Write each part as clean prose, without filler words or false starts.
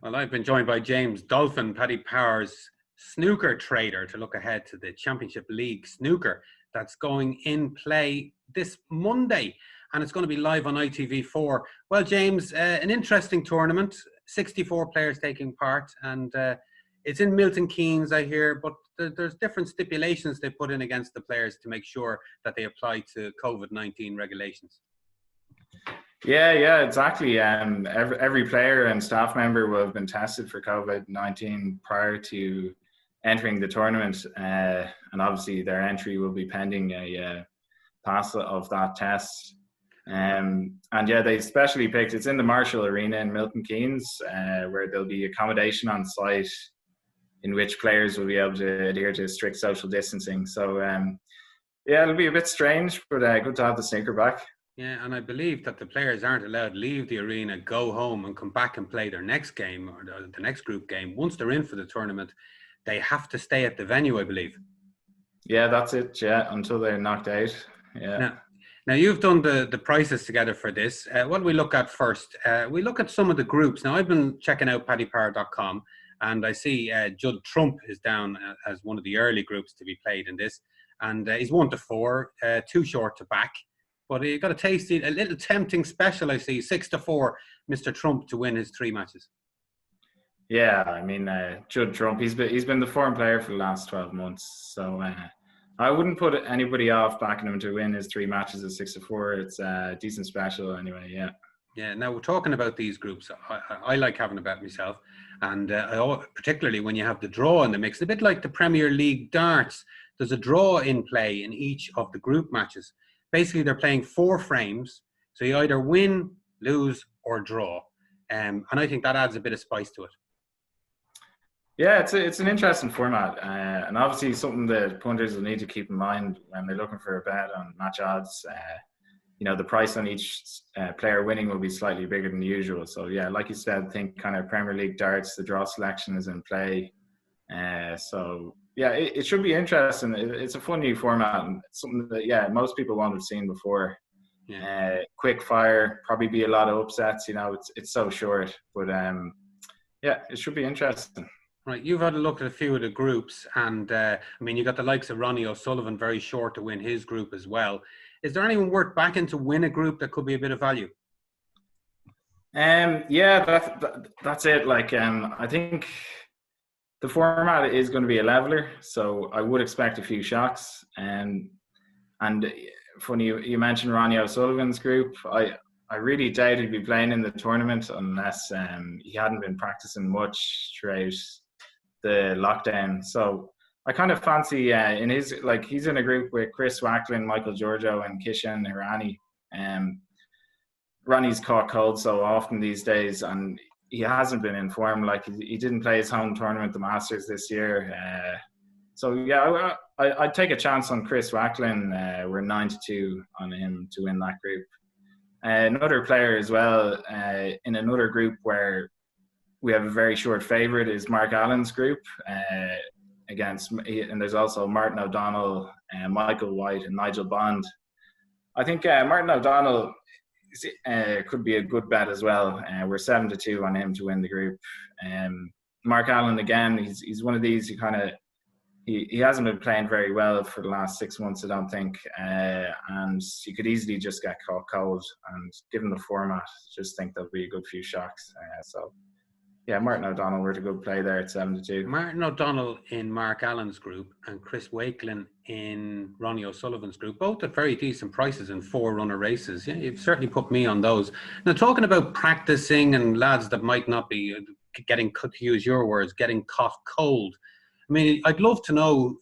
Well, I've been joined by James Dolphin, Paddy Power's snooker trader, to look ahead to the Championship League snooker that's going in play this Monday. And it's going to be live on ITV4. Well, James, an interesting tournament, 64 players taking part. And it's in Milton Keynes, I hear, but there's different stipulations they put in against the players to make sure that they apply to COVID-19 regulations. Yeah, exactly. Every player and staff member will have been tested for COVID-19 prior to entering the tournament, and obviously their entry will be pending a pass of that test. And yeah, they specially picked, it's in the Marshall Arena in Milton Keynes, where there'll be accommodation on site in which players will be able to adhere to strict social distancing. So yeah, it'll be a bit strange, but good to have the snooker back. Yeah, and I believe that the players aren't allowed to leave the arena, go home and come back and play their next game or the next group game. Once they're in for the tournament, they have to stay at the venue, I believe. Yeah, that's it. Yeah, until they're knocked out. Yeah. Now you've done the prices together for this. What do we look at first? We look at some of the groups. Now, I've been checking out paddypower.com and I see Judd Trump is down as one of the early groups to be played in this. And he's 1-4, too short to back. But he got a little tempting special, I see, 6-4, Mr. Trump to win his 3 matches. Yeah, I mean, Judd Trump, he's been the form player for the last 12 months. So I wouldn't put anybody off backing him to win his 3 matches at 6-4. It's a decent special anyway, yeah. Yeah, now we're talking about these groups. I like having a bet myself. And particularly when you have the draw in the mix, a bit like the Premier League darts, there's a draw in play in each of the group matches. Basically, they're playing 4 frames, so you either win, lose, or draw. And I think that adds a bit of spice to it. Yeah, it's an interesting format, and obviously something that punters will need to keep in mind when they're looking for a bet on match odds. The price on each player winning will be slightly bigger than usual. So yeah, like you said, I think kind of Premier League darts, the draw selection is in play. So yeah, it should be interesting. It's a fun new format and something that most people won't have seen before. Yeah. Quick fire, probably be a lot of upsets. It's so short, but yeah, it should be interesting. Right, you've had a look at a few of the groups, and I mean, you got the likes of Ronnie O'Sullivan, very short to win his group as well. Is there anyone worth backing to win a group that could be a bit of value? Yeah, that's it. I think the format is going to be a leveler, so I would expect a few shocks. And funny, you mentioned Ronnie O'Sullivan's group. I really doubt he'd be playing in the tournament unless he hadn't been practicing much throughout the lockdown. So I kind of fancy in his, he's in a group with Chris Wacklin, Michael Giorgio, and Kishan Hirani. Ronnie's caught cold so often these days, and he hasn't been in form. He didn't play his home tournament, the Masters, this year. So yeah, I'd take a chance on Chris Wacklin. We're 9-2 on him to win that group. Another player as well in another group where we have a very short favourite is Mark Allen's group and there's also Martin O'Donnell, Michael White, and Nigel Bond. I think Martin O'Donnell could be a good bet as well. We're 7-2 on him to win the group. Mark Allen, again, he's one of these who he hasn't been playing very well for the last 6 months, I don't think, and he could easily just get caught cold. And given the format, just think there'll be a good few shocks. So yeah, Martin O'Donnell were a good play there at 7-2. Martin O'Donnell in Mark Allen's group and Chris Wacklin in Ronnie O'Sullivan's group, both at very decent prices in 4-runner races. Yeah, you've certainly put me on those. Now, talking about practicing and lads that might not be getting, to use your words, getting caught cold. I mean, I'd love to know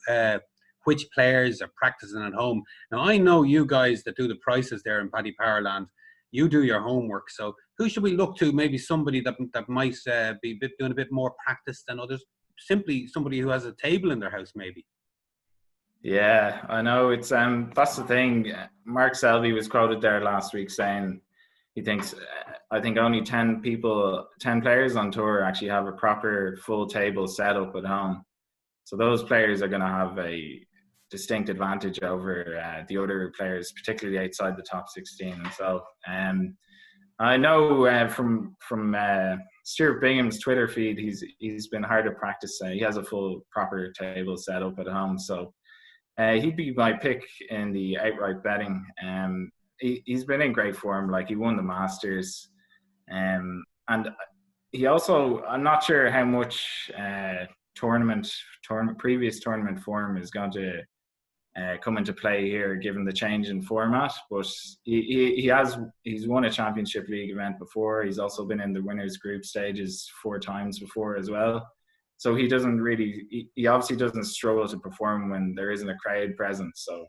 which players are practicing at home. Now, I know you guys that do the prices there in Paddy Powerland, you do your homework. So who should we look to? Maybe somebody that might be doing a bit more practice than others. Simply somebody who has a table in their house, maybe. Yeah, I know. It's that's the thing. Mark Selby was quoted there last week saying he thinks, I think only 10 players on tour actually have a proper full table set up at home. So those players are going to have a distinct advantage over the other players, particularly outside the top 16 themselves. I know from Stuart Bingham's Twitter feed, he's been hard to practice. He has a full proper table set up at home, so he'd be my pick in the outright betting. He's been in great form. Like, he won the Masters, and he also, I'm not sure how much previous tournament form is going to come into play here, given the change in format. But he's won a Championship League event before. He's also been in the winners group stages 4 times before as well. So he doesn't really, he obviously doesn't struggle to perform when there isn't a crowd present. So,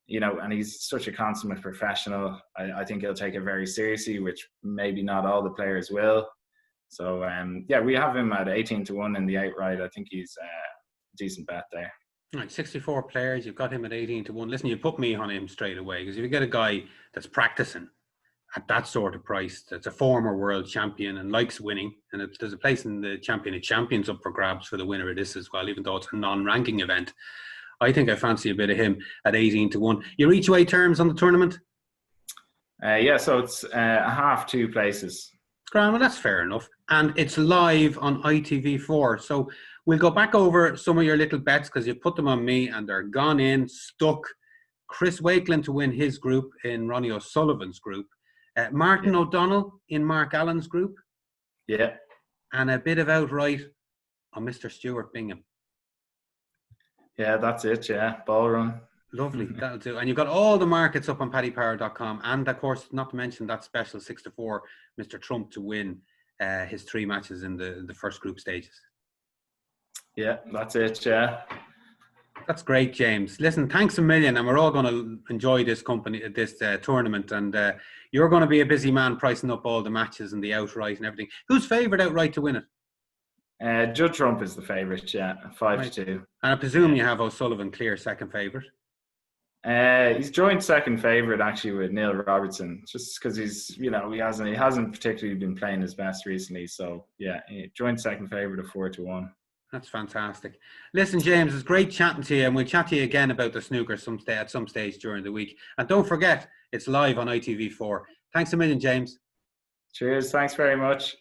you know, and he's such a consummate professional. I think he'll take it very seriously, which maybe not all the players will. So, yeah, we have him at 18-1 in the outright. I think he's a decent bet there. Right, 64 players, you've got him at 18-1. Listen, you put me on him straight away, because if you get a guy that's practicing at that sort of price, that's a former world champion and likes winning, and there's a place in the Champion of Champions up for grabs for the winner of this as well, even though it's a non-ranking event, I think I fancy a bit of him at 18-1. Your each way terms on the tournament? Yeah, so it's a half 2 places. Graham, well, that's fair enough. And it's live on ITV4. So we'll go back over some of your little bets, because you put them on me and they're gone in, stuck. Chris Wakelin to win his group in Ronnie O'Sullivan's group. Martin O'Donnell in Mark Allen's group. Yeah. And a bit of outright on Mr. Stuart Bingham. Yeah, that's it. Yeah, ball run. Lovely, that'll do. And you've got all the markets up on paddypower.com. And of course, not to mention that special 6-4, Mr. Trump to win his 3 matches in the first group stages. Yeah, that's it. Yeah. That's great, James. Listen, thanks a million, and we're all going to enjoy this tournament. And you're going to be a busy man pricing up all the matches and the outright and everything. Who's favoured outright to win it? Judd Trump is the favourite. Yeah, 5-2. And I presume you have O'Sullivan clear second favourite. He's joint second favourite actually with Neil Robertson, just because he's, he hasn't particularly been playing his best recently. So yeah, joint second favourite of 4-1. That's fantastic. Listen, James, it's great chatting to you, and we'll chat to you again about the snooker at some stage during the week. And don't forget, it's live on ITV4. Thanks a million, James. Cheers. Thanks very much.